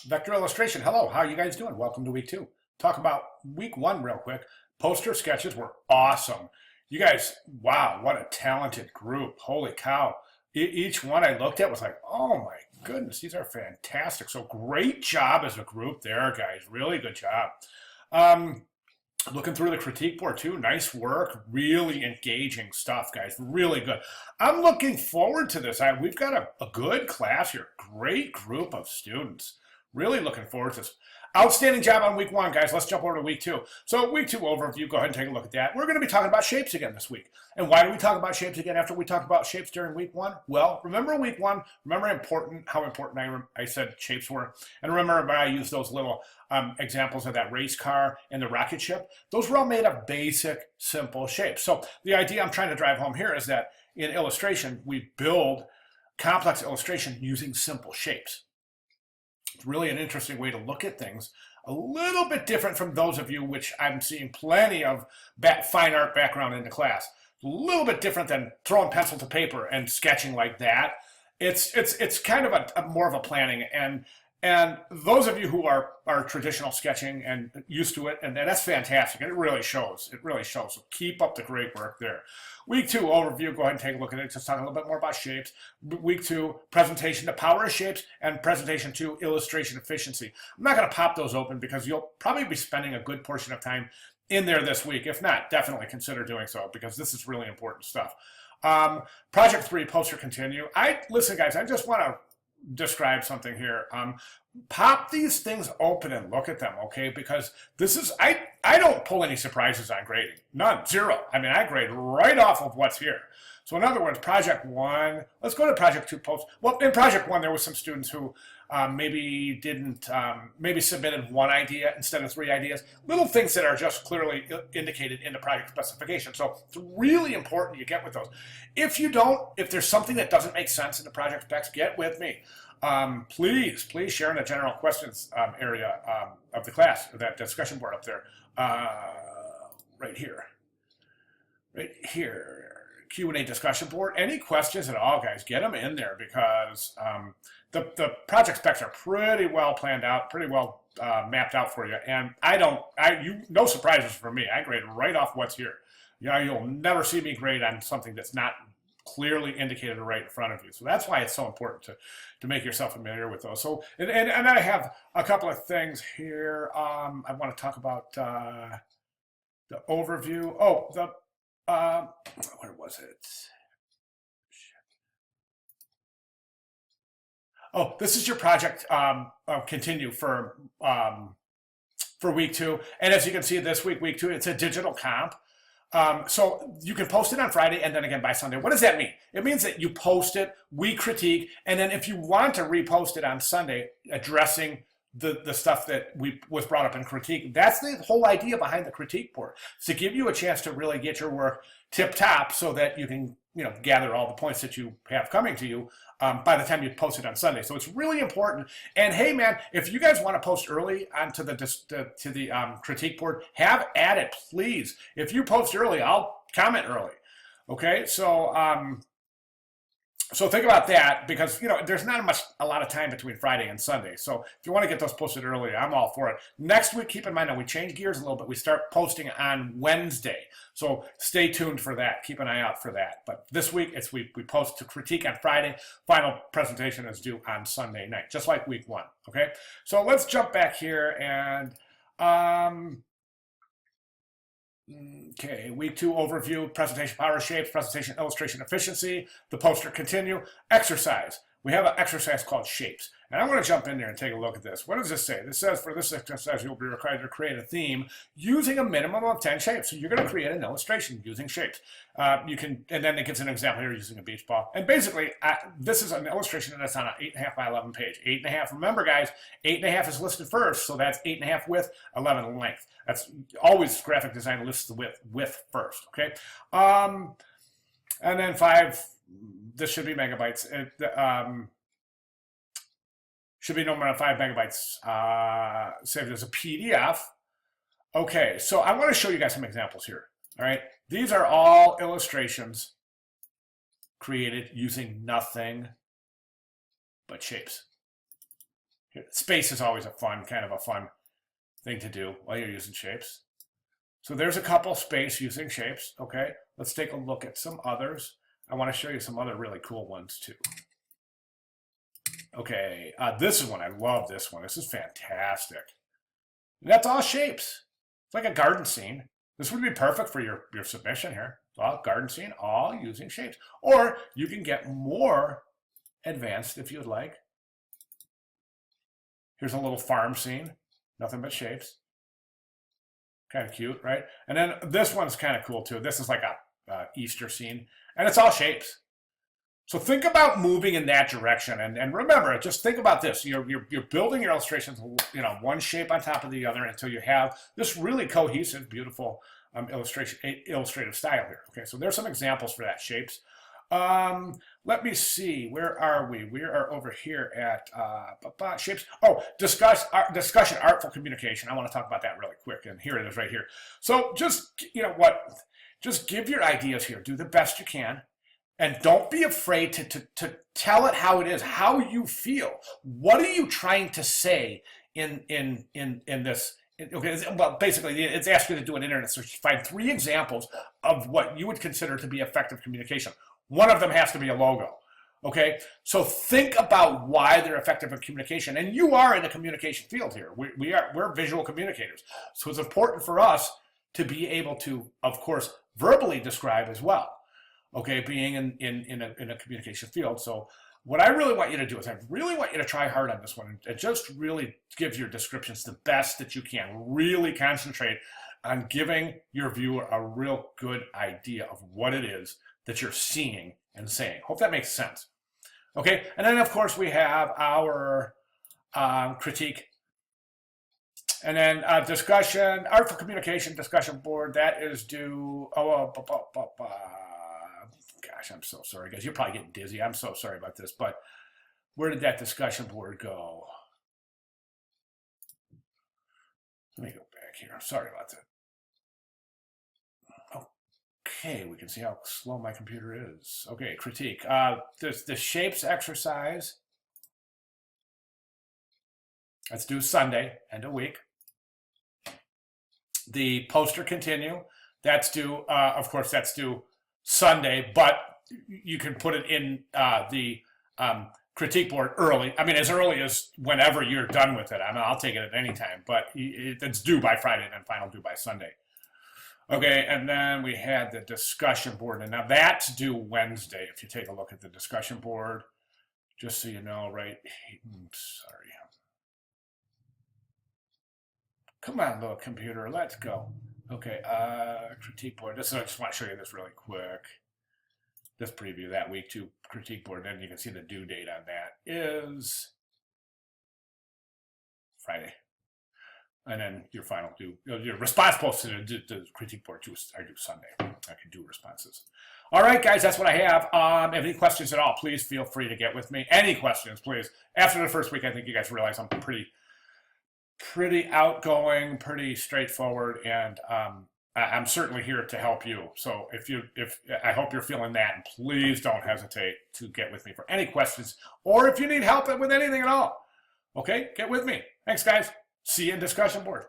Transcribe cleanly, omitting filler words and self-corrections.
Vector Illustration, hello, how are you guys doing? Welcome to week two. Talk about week one real quick. Poster sketches were awesome. You guys, wow, what a talented group. Holy cow. Each one I looked at was like, oh my goodness, these are fantastic. So great job as a group there, guys. Really good job. Um, Looking through the critique board too, nice work. Really engaging stuff, guys. Really good. I'm looking forward to this. We've got a good class here. Great group of students. Really looking forward to this. Outstanding job on week one, guys. Let's jump over to week two. So week two overview, go ahead and take a look at that. We're going to be talking about shapes again this week. And why do we talk about shapes again after we talked about shapes during week one? Well, remember week one, remember how important I said shapes were? And remember I used those little examples of that race car and the rocket ship? Those were all made of basic, simple shapes. So the idea I'm trying to drive home here is that in illustration, we build complex illustration using simple shapes. It's really an interesting way to look at things. A little bit different from those of you, which I'm seeing plenty of fine art background in the class. A little bit different than throwing pencil to paper and sketching like that. It's kind of a more of a planning, and those of you who are traditional sketching and used to it, and that's fantastic. It really shows. It really shows. So keep up the great work there. Week two overview, go ahead and take a look at it. Just talk a little bit more about shapes. Week two, presentation, the power of shapes, and presentation two, illustration efficiency. I'm not going to pop those open because you'll probably be spending a good portion of time in there this week. If not, definitely consider doing so because this is really important stuff. Project three, poster continue. Listen, guys, I just want to describe something here. Pop these things open and look at them, okay? Because this is, I don't pull any surprises on grading. None, zero. I mean, I grade right off of what's here. So in other words, project one, let's go to project two post. Well, in project one, there were some students who maybe didn't, maybe submitted one idea instead of three ideas. Little things that are just clearly indicated in the project specification. So it's really important you get with those. If you don't, if there's something that doesn't make sense in the project specs, get with me. Please share in the general questions area of the class, or that discussion board up there, right here. Right here. Q&A discussion board. Any questions at all, guys, get them in there because the project specs are pretty well planned out, pretty well mapped out for you. And no surprises for me. I grade right off what's here. You'll never see me grade on something that's not clearly indicated right in front of you. So that's why it's so important to make yourself familiar with those. So, and I have a couple of things here. I want to talk about the overview. Oh, where was it? Oh, this is your project continue for week two. And as you can see this week two, it's a digital comp. So you can post it on Friday and then again by Sunday. What does that mean? It means that you post it, we critique, and then if you want to repost it on Sunday, addressing the stuff that was brought up in critique, that's the whole idea behind the critique board. It's to give you a chance to really get your work tip top so that you can gather all the points that you have coming to you by the time you post it on Sunday. So it's really important. And hey, man, if you guys want to post early onto the critique board, have at it, please. If you post early, I'll comment early. Okay, so think about that because there's not a lot of time between Friday and Sunday. So if you want to get those posted early, I'm all for it. Next week, keep in mind that we change gears a little bit. We start posting on Wednesday. So stay tuned for that. Keep an eye out for that. But this week, we post to critique on Friday. Final presentation is due on Sunday night, just like week one. Okay. So let's jump back here and okay, week two overview, presentation power shapes, presentation illustration efficiency, the poster continue, exercise. We have an exercise called shapes. And I'm going to jump in there and take a look at this. What does this say? This says for this exercise, you'll be required to create a theme using a minimum of 10 shapes. So you're going to create an illustration using shapes. And then it gives an example here using a beach ball. And basically, this is an illustration that's on an 8.5 by 11 page. 8.5, remember guys, 8.5 is listed first. So that's 8.5 width, 11 length. That's always graphic design lists the width first, okay? And then 5, this should be megabytes. Should be no more than 5 megabytes saved as a PDF. Okay, so I want to show you guys some examples here. All right, these are all illustrations created using nothing but shapes. Space is always a fun thing to do while you're using shapes. So there's a couple space using shapes. Okay, let's take a look at some others. I want to show you some other really cool ones too. Okay, this is one. I love this one. This is fantastic. That's all shapes. It's like a garden scene. This would be perfect for your submission here. Well, garden scene, all using shapes. Or you can get more advanced if you'd like. Here's a little farm scene. Nothing but shapes. Kind of cute, right? And then this one's kind of cool too. This is like a Easter scene. And it's all shapes. So think about moving in that direction, and remember, just think about this. You're building your illustrations, one shape on top of the other until you have this really cohesive, beautiful illustrative style here. Okay, so there's some examples for that, shapes. Let me see, where are we? We are over here at shapes. Oh, discussion, artful communication. I want to talk about that really quick, and here it is right here. So just, just give your ideas here. Do the best you can. And don't be afraid to tell it how it is, how you feel. What are you trying to say in this? Okay, well, basically, it's asking you to do an internet search. Find 3 examples of what you would consider to be effective communication. One of them has to be a logo. Okay, so think about why they're effective in communication. And you are in the communication field here. We're visual communicators. So it's important for us to be able to, of course, verbally describe as well. Okay, being in a communication field. So what I really want you to do is I really want you to try hard on this one and just really give your descriptions the best that you can. Really concentrate on giving your viewer a real good idea of what it is that you're seeing and saying. Hope that makes sense. Okay, and then of course we have our critique. And then discussion, artful communication discussion board, that is due, gosh, I'm so sorry, guys. You're probably getting dizzy. I'm so sorry about this, but where did that discussion board go? Let me go back here. Sorry about that. Okay, we can see how slow my computer is. Okay, critique. The shapes exercise. That's due Sunday, end of week. The poster continue. That's due, of course, that's due Sunday, but you can put it in the critique board early. I mean, as early as whenever you're done with it. I mean, I'll take it at any time, but it's due by Friday and then final due by Sunday. Okay, and then we had the discussion board, and now that's due Wednesday. If you take a look at the discussion board, just so you know, right? Sorry. Come on, little computer, let's go. Okay, critique board. I just want to show you this really quick. This preview that week to critique board. Then you can see the due date on that is Friday. And then your final due, your response posted to the critique board are due Sunday. I can do responses. All right, guys, that's what I have. Any questions at all, please feel free to get with me. Any questions, please. After the first week, I think you guys realize I'm pretty outgoing, pretty straightforward, and I'm certainly here to help you. So I hope you're feeling that, and please don't hesitate to get with me for any questions, or if you need help with anything at all. Okay, get with me. Thanks, guys. See you in discussion board.